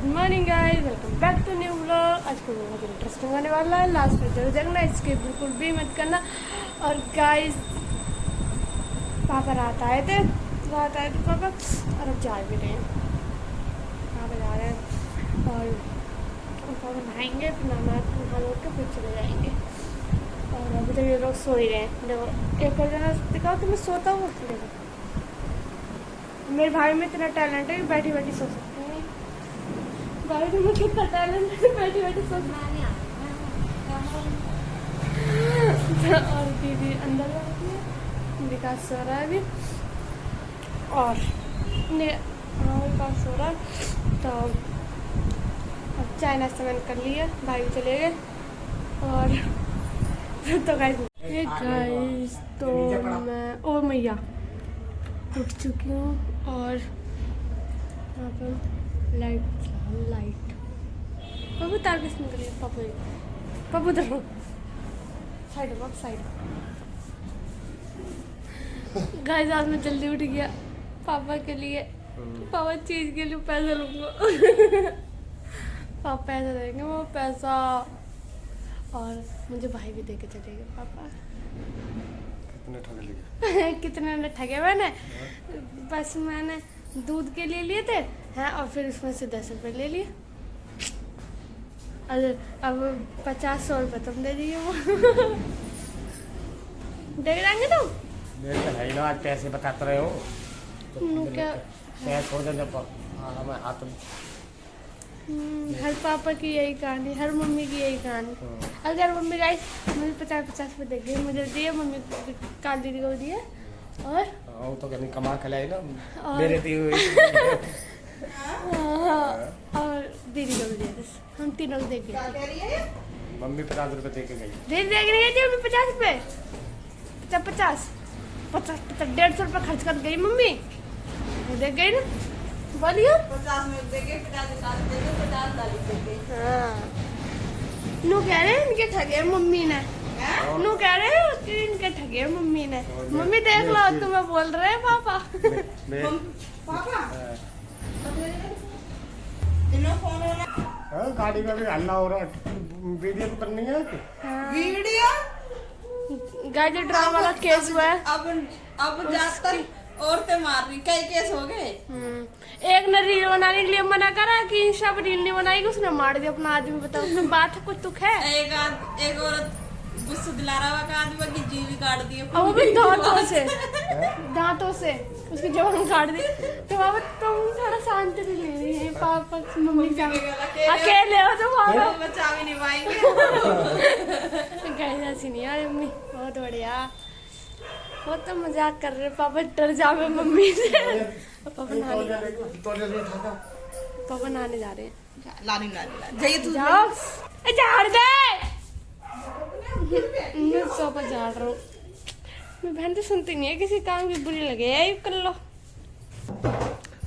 Good morning guys, welcome back to new vlog. आज का बहुत इंटरेस्टिंग होने वाला है। लास्ट में जरूर देखना, इसके बिल्कुल भी मत करना। और गाइस पापा रात आए थे पापा, और अब जा भी रहे हैं। पापा जा रहे हैं और पापा नहाएंगे, फिर नहा के फिर चले जाएंगे। और अभी तक ये लोग सो ही रहे हैं। देखो एक बार जना दिखाओ तो मैं सोता हूँ। देखो मेरे भाई में इतना टैलेंट है कि बैठी बैठी सो सकते हैं। भाई में कितना टैलेंट है, बैठी बैठी सो सकते हैं। और दीदी अंदर रहती है, विकास सो रहा है अभी, और विकास सो रहा है। तो अब चाय नाश्ता मैंने कर लिया, भाई भी चले गए। और तो गाइस तो मैं ओ मैया उठ चुकी हूँ। और यहाँ पर लाइट पापा तार किस निकल रही है। पापा उधर साइड गाइस आज मैं जल्दी उठ गया पापा के लिए। पापा चीज के लिए पैसा लूँगा। पापा पैसा देंगे, वो पैसा। और मुझे भाई भी दे के चलेगा पापा। कितने ने ठगे मैंने, बस मैंने दूध के लिए लिए थे हैं, और फिर उसमें से 10 रुपये ले लिए। अब 50-100 रुपये तुम दे दिए। वो दे देंगे तुम? है ना, आज पैसे बताते रहे हो क्या छोड़ दे जब हाथ। हर पापा की यही कहानी, हर मम्मी की यही कहानी। अगर मम्मी गाइस मुझे 50-50 रुपये देगी, मुझे दिए, मम्मी काल दीदी को दिए, और तो कहीं कमा के लाई ना मेरे दिए हुए। और दीदी को भी दिए, हम तीनों को देख गए। मम्मी 50 रुपये दे के गई। दीदी दे के गई थी मम्मी 50 रुपये, 50 150 रुपये खर्च कर गई मम्मी। देख गई ना, बोलिए 50 में देंगे, 50 देंगे, 50 देंगे। हाँ नू कह रहे हैं इनके ठगे मम्मी ने, नू कह रहे हैं कि इनके ठगे मम्मी ने। मम्मी देख लो तुम्हें बोल रहे हैं पापा। पापा इन्हों फोन होना गाड़ी में भी हल्ला हो रहा है, वीडियो तो करनी है। वीडियो गाइस ड्रामा वाला केस हुआ है। अब ज्यादातर औरतें मार रही, कई केस हो गए। एक ने रील बनाने के लिए मना करा कि इंस्टा पर रील नहीं बनाएगी, उसने मार दिया अपना आदमी। बताओ उसमें बात है, कुछ दुख है? एक औरत गुस्सा दिला रहा का आदमी की जीवी काट दी, वो भी दांतों से उसकी जबान काट दी। तो बाबा तुम थोड़ा शांति भी ले रही है, पापा मम्मी अकेले हो तो पापा बचा भी नहीं पाएंगे। गाइस ऐसी नहीं यार मम्मी, बहुत बढ़िया। वो तो मजाक कर रहे, पापा डर जावे मम्मी से। पापा नहाने जा रहे हैं। लानी जाइए तू जाओ, झाड़ दे। मैं सोफा झाड़ रहा हूँ। मैं बहन तो सुनती नहीं है, किसी काम की बुरी लगे यही कर लो।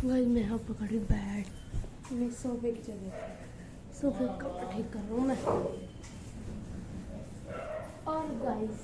मैं यहाँ पकड़ी बैठ, मैं सोफे की जगह सोफे का ठीक कर रहा हूँ मैं। और गाइस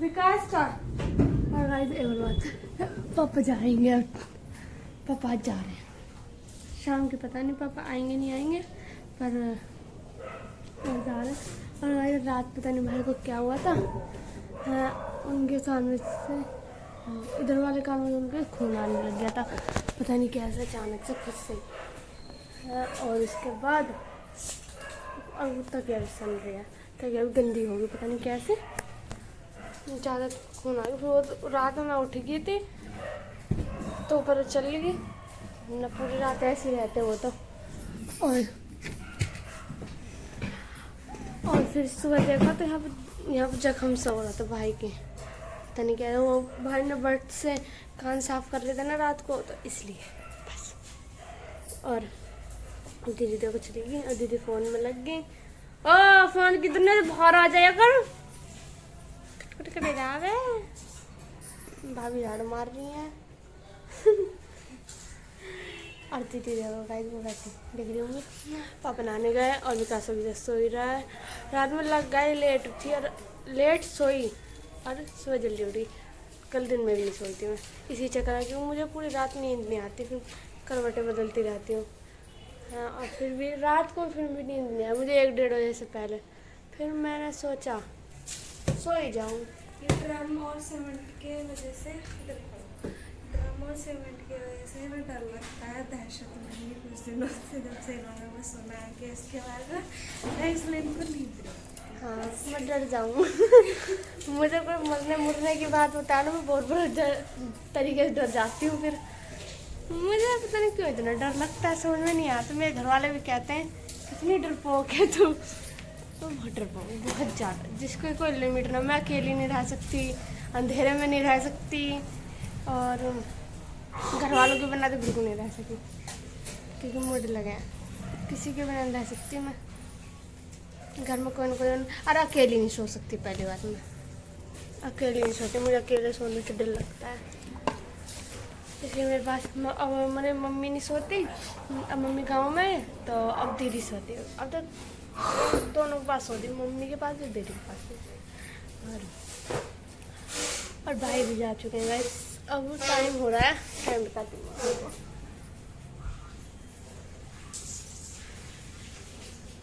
विकास का, और गाइस एक बात, पापा जाएंगे अब। पापा आज जा रहे हैं शाम के, पता नहीं पापा आएंगे नहीं आएंगे, पर जा रहे। और गाइस रात पता नहीं भाई को क्या हुआ था, उनके सामने से इधर वाले कान में उनके खून आने लग गया था, पता नहीं कैसे अचानक से खुद से। और इसके बाद अब तकिया भी सन रही है, तकिया भी गंदी होगी, पता नहीं कैसे ज़्यादा खून आ गया। फिर वो रात में मैं उठ गई थी तो ऊपर चली गई न, पूरी रात ऐसे रहते वो तो। और फिर सुबह देखा तो यहाँ पर जख्म सा हो रहा था भाई के, पता नहीं क्या। वो भाई ने बर्ड से कान साफ कर लेते ना रात को, तो इसलिए बस। और दीदी देखो चली गई, और दीदी फोन में लग गई। ओ फोन की दुनिया से बाहर आ जाया कर, कट जावे। भाभी झाड़ू मार रही है। और दीदी देखो गाइस वो वैसे देख रही होंगी। पापा नहाने गए और विकास अभी सो ही रहा है। रात में लग गए लेट उठी और लेट सोई और सुबह जल्दी उठी। आजकल दिन में भी नहीं सोती मैं, इसी चक्कर है क्योंकि मुझे पूरी रात नींद नहीं आती, फिर करवटें बदलती रहती हूँ। हाँ, और फिर भी रात को फिर भी नींद नहीं आई मुझे 1-1.5 बजे से पहले। फिर मैंने सोचा सो ही जाऊँ। ये ड्रम और सीमेंट के वजह से ड्रम और सीमेंट की वजह से हमें डर लगता है, दहशत लगी कुछ दिनों से जब से इन्होंने सुना है कि इसके बारे में, मैं इसलिए इनको नींद नहीं। हाँ, मैं डर जाऊँ मुझे कोई मरने मुरने की बात बता ना, मैं बहुत बड़ा तरीके से डर जाती हूँ। फिर मुझे पता नहीं क्यों इतना डर लगता है, समझ में नहीं आता। मेरे घर वाले भी कहते हैं कितनी डरपोक है तू। तो बहुत डरपोक, बहुत ज़्यादा, जिसको कोई लिमिट ना। मैं अकेली नहीं रह सकती, अंधेरे में नहीं रह सकती, और घर वालों के बिना तो बिल्कुल नहीं रह सकती, क्योंकि मुझे लगे हैं किसी के बिना नहीं रह सकती मैं। घर में कोई ना कोई, अरे अकेली नहीं सो सकती। पहली बात मैं अकेली नहीं सोती, मुझे अकेले सोने से डर लगता है, इसलिए मेरे पास अब मेरे मम्मी नहीं सोती। अब मम्मी गाँव में है तो अब दीदी सोती है। अब तक दोनों के पास सोती, मम्मी के पास भी दीदी के पास भी। और भाई भी जा चुके हैं गाइस। अब टाइम हो रहा है, टाइम बताती हूँ आपको।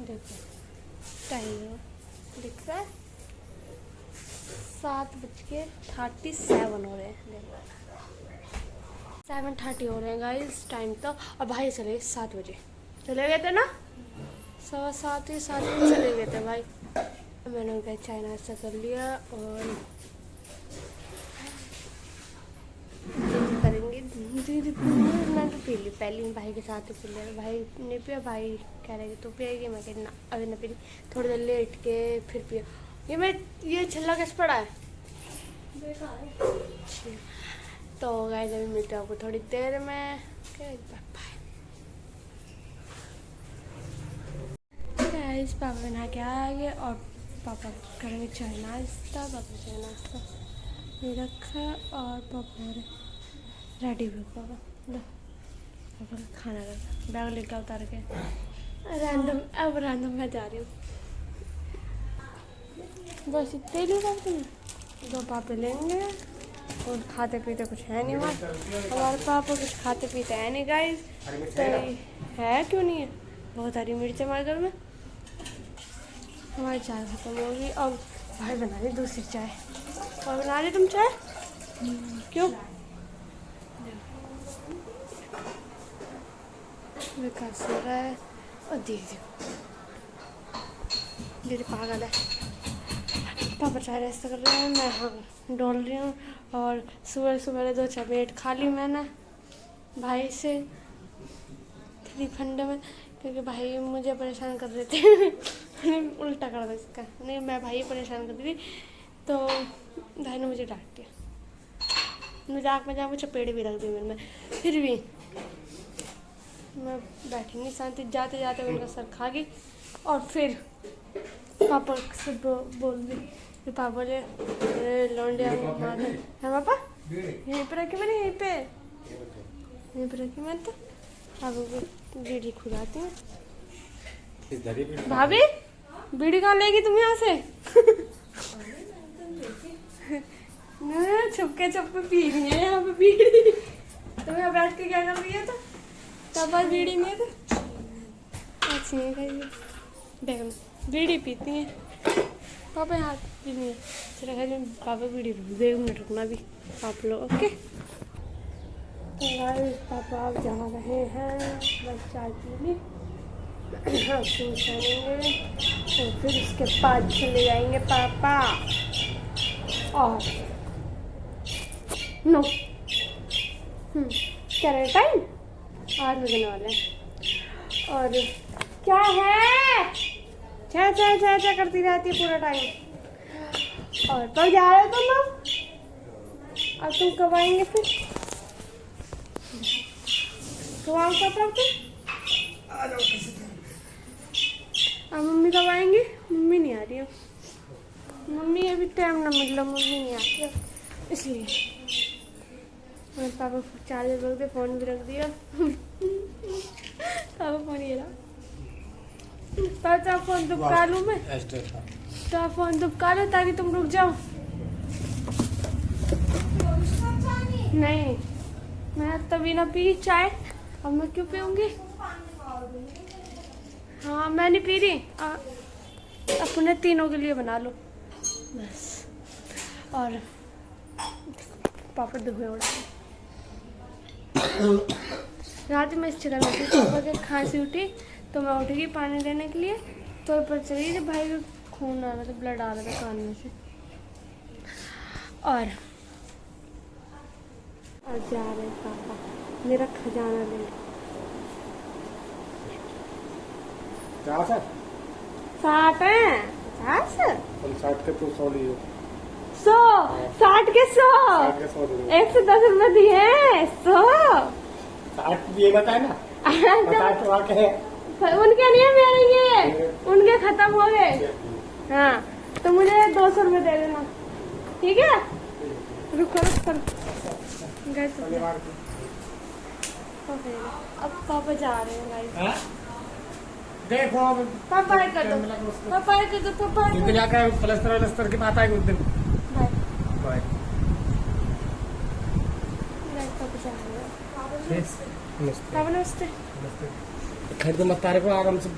देखो टाइम दिख रहा है, 7:37 हो रहे हैं। देखो 7:30 हो रहे हैं गाइस टाइम तो। और भाई चले 7 बजे चले गए थे ना, 7:15 या 7 बजे चले गए थे भाई। मैंने उनका चाय नाश्ता कर लिया और करेंगे दीदी। मैं तो पी ली पहले, भाई के साथ ही पी लिया। भाई ने पिया, भाई कह रहे तो पिएगी, मैं कह ना अभी नहीं पी रही, थोड़ी देर लेट के फिर पिया। ये छल्ला कैसे पड़ा है? तो गाइस अभी मिलते हैं आपको थोड़ी देर में। गाइस पापा नहा के आ गए और पापा करेंगे चाय नाश्ता। पापा चाय नाश्ता नहीं रखा और पापा रेडी भी। पापा का खाना रखा, बैग लेकर उतार के रैंडम। अब रैंडम मैं जा रही हूँ, बस इतने ही बात नहीं। 2 पापे लेंगे और खाते पीते कुछ है नहीं हमारे पापा, कुछ खाते पीते है नहीं गाइस। तो है क्यों नहीं है, बहुत हरी मिर्च हमारे घर में। हमारी चाय खत्म होगी, अब भाई बना रही दूसरी चाय। और बना रही तुम चाय क्यों? विकास हो रहा है और दीदी पागल है। पापा चाय नाश्ता कर रहे हैं, मैं हाँ डोल रही हूँ। और सुबह सुबह 2 चपेट खा ली मैंने भाई से रिफंड में, क्योंकि भाई मुझे परेशान कर रहे थे उल्टा कर दो इसका, नहीं मैं भाई परेशान कर दी थी तो भाई ने मुझे डांट दिया। मजाक में चपेट भी रख दी मैंने, फिर भी मैं बैठी नहीं शांति। जाते जाते उनका सर खा गई और फिर पापा से बोल दी। फिर पापा बोले लौंडिया मार है पापा, यहीं पर रखी मैंने, यहीं पर रखी मैंने। तो अब बीड़ी खुदाती हूँ। भाभी बीड़ी कहाँ लेगी तुम यहाँ से? छुपके पी रही है यहाँ पे बीड़ी। तुम यहाँ बैठ के क्या कर रही है? तो तब बीड़ी नहीं है तो अच्छी है, देख बीड़ी पीती है। पापा यहाँ भी नहीं है, चलो पापा बीड़ी 1 मिनट रुकना भी आप लोग। ओके तो गाइस पापा आप जा रहे हैं, बस चाय पी ली चलेंगे और फिर उसके बाद चले जाएंगे पापा। और नो क्या रहे टाइम 8 बजने वाले हैं। और क्या है छा करती रहती है पूरा टाइम। और कब जा रहे हो तुम लोग? और तुम कब आएंगे फिर? कब आओ पापा तुम? और मम्मी कब आएंगी? मम्मी नहीं आ रही है, मम्मी अभी टाइम ना मिल रहा, मम्मी नहीं आती है इसलिए। और पापा चार्जर रख दे, फोन भी रख दिया। पापा फोन ये रहा, पापा फोन दुबका लूँ मैं, तो फोन दुबका लो ताकि तुम रुक जाओ। नहीं, मैं तभी ना पी चाय, अब मैं क्यों पीऊंगी। हाँ मैं नहीं पी रही, अपने तीनों के लिए बना लो बस। और पापा दुबे उड़ा रात में इस तरह में पापा के खांसी उठी तो मैं उठ गई पानी लेने के लिए, तो पता चली कि भाई का खून आ रहा था, ब्लड आ रहा था कान में से। और जा रहे हैं पापा मेरा खजाना ले। 50 है 60 है 50 60 के तू 100 लिए 100 60 के 100 60 के 100 दिए 110 रुपए दिए 100 60 दिए बताए ना 50 तो आके है उनके नहीं है मेरे, ये उनके खत्म हो गए। हाँ तो मुझे 200 रुपए दे देना, ठीक है। रुको रुको गैस, अब पापा जा रहे हैं गाइस। हाँ? देखो अब पापा है कर दो, पापा है कर दो, पापा है क्योंकि जाकर प्लस्तर के बात आएगी उस दिन। Bye bye. पापा जा रहे हैं। नमस्ते पापा नमस्ते। खरीदो मत तारे को आराम से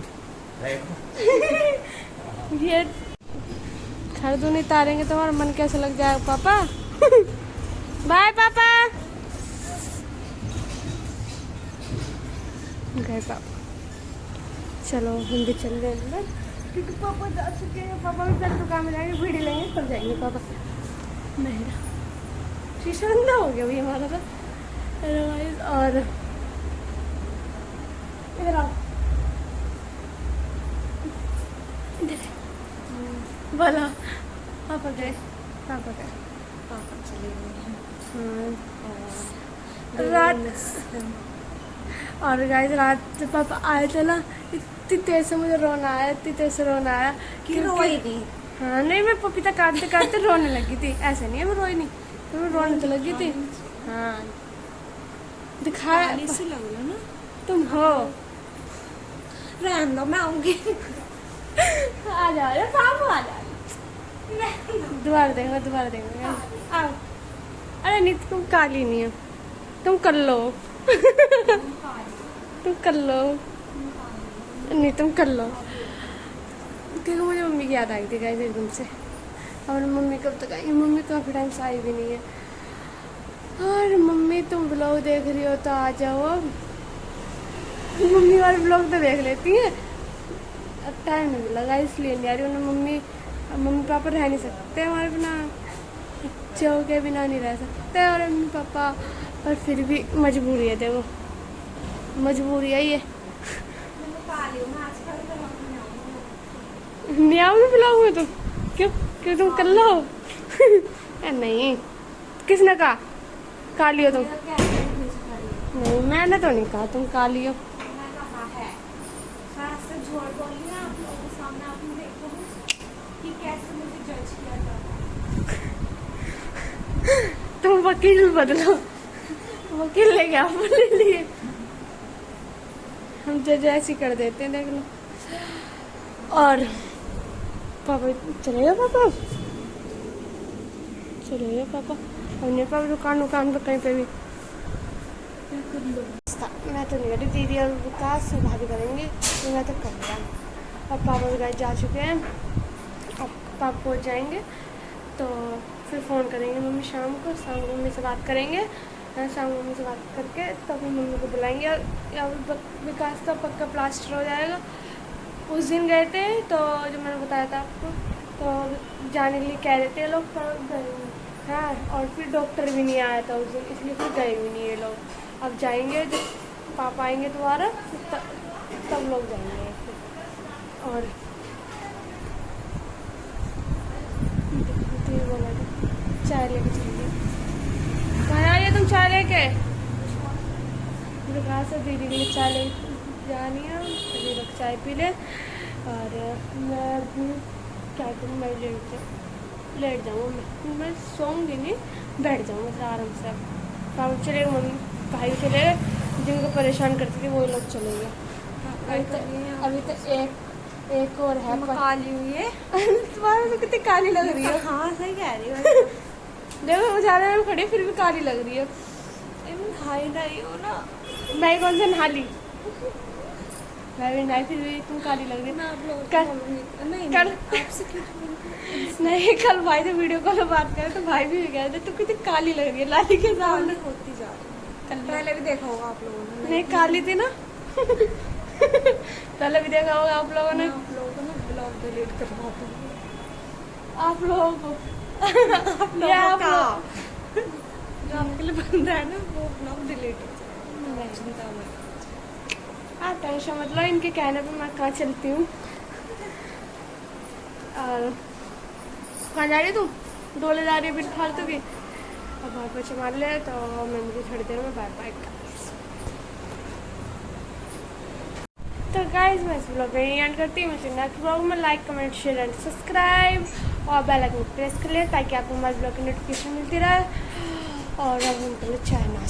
ये खरीदो नहीं तारेंगे तुम्हारा मन कैसे लग जाएगा पापा। बाय पापा। गए पापा, चलो हम भी चल रहे हैं क्योंकि पापा जा चुके हैं। पापा भी फिर दुकान में जाएंगे, वीडियो लेंगे तब जाएंगे पापा। मेरा शीशा अंधा हो गया भैया हमारा तो। अदरवाइज और इधर आओ, बोला पापा गए, पापा गए, पापा चले गए हाँ रात। और गाइस रात पापा आए थे ना, इतनी तेज से मुझे रोना आया, इतनी तेज से रोना आया कि रोई नहीं। हाँ नहीं, मैं पपीता काटते काटते रोने लगी थी, ऐसे नहीं है मैं रोई नहीं, मैं रोने तो लगी थी। हाँ दिखाया से लग रहा ना तुम हो। रहने दो, मैं आऊंगी। आ जा रहे पापा, आ जा दोबारा देंगे, दोबारा देंगे। आओ, अरे नहीं तुम काली नहीं हो, तुम कर लो। तुम कर लो, नहीं तुम कर लो। क्योंकि मुझे मम्मी की याद आई थी गाइस एकदम से। और मम्मी कब तक आई, मम्मी काफ़ी टाइम से आई भी नहीं है। और मम्मी तुम ब्लॉग देख रही हो तो आ जाओ, मम्मी वाले ब्लॉग तो देख लेती हैं, अब टाइम नहीं मिला गाइस इसलिए नहीं आ रही। उन्हें मम्मी पापा रह नहीं सकते हमारे बिना, बच्चों के बिना नहीं रह सकते। और मम्मी पापा, पर फिर भी मजबूरी है, देखो मजबूरी है ये। नहीं आओगे ब्लॉग में तुम, क्यों क्यों तुम कर लो। नहीं किसने कहा काली हो तुम, नहीं मैंने तो नहीं कहा तुम काली हो। तुम वकील बदलो, वकील ले गया अपने लिए, हम जज ऐसी कर देते हैं देख लो। और पापा चले गए, पापा चले गए पापा, और नहीं पापा दुकान पर कहीं पे भी। मैं तो नहीं करी, दीदी और विकास से भाभी करेंगे, तो मैं तो कर रहा हूँ। अब पापा भी गाइस जा चुके हैं, अब पापा पहुँच जाएंगे तो फिर फ़ोन करेंगे मम्मी शाम को मम्मी से बात करेंगे। शाम को मम्मी से बात करके तब मम्मी को बुलाएंगे। और विकास का पक्का प्लास्टर हो जाएगा। उस दिन गए थे तो जो मैंने बताया था आपको, तो जाने के लिए कह रहे थे लोग, पर गए नहीं। हाँ और फिर डॉक्टर भी नहीं आया था उस दिन, इसलिए फिर गए भी नहीं ये लोग। अब जाएंगे जब पापा आएंगे दोबारा तब लोग जाएंगे फिर। और बोला चाय लेके चलिए, कहाँ आ रही है तुम चाय लेके? कहा से दीदी के लिए चाय ले जानी है, अभी लोग चाय पी ले। और मैं क्या करूँ, मैं लेट जाऊँगा, मैं सोऊंगी नहीं, बैठ जाऊँगा आराम से। पापा चलेगा, मम्मी भाई चलेगा, जिनको परेशान करती थी वो लोग चलेंगे। अभी तो एक और है काली हुई है। तुम्हारे तो कितनी काली लग रही है। हाँ सही कह रही हो। देखो उजाले में खड़ी फिर भी काली लग रही है। हाई नहीं हो ना, मैं कौन से नहा ली, मैं भी नहाई फिर भी तुम काली लग रही मैं आप लोग कल नहीं कल आपसे क्यों नहीं कल भाई से वीडियो कॉल बात करे तो भाई भी कह रहे तू कितनी काली लग रही है लाली के सामने। होती जा रही है। पहले भी देखा होगा आप लोगों ने। नहीं काली थी ना पहले भी देखा होगा आप लोगों ने। आप लोगों को ना ब्लॉग डिलीट करवा दूंगी। आप लोगों को आप ये आप लोगों का लोग- जो आपके लिए बन रहा है ना वो ब्लॉग डिलीट हो जाएगा। चिंता मत। आप टेंशन मत लो, इनके कहने पे मैं कहाँ चलती हूँ। और कहाँ जा रही तू, डोले जा रही है बिन फालतू की। अब बाय बाय मार ले तो मैं मुझे थोड़ी देर में बाय बाय। तो गाइस मैं इस ब्लॉग में एंड करती हूँ। नेक्स्ट ब्लॉग में like comment share and subscribe और बेल आइकन प्रेस कर ले ताकि आपको हमारे ब्लॉग की नोटिफिकेशन मिलती रहे। और अब हम पहले चाय नाश्ता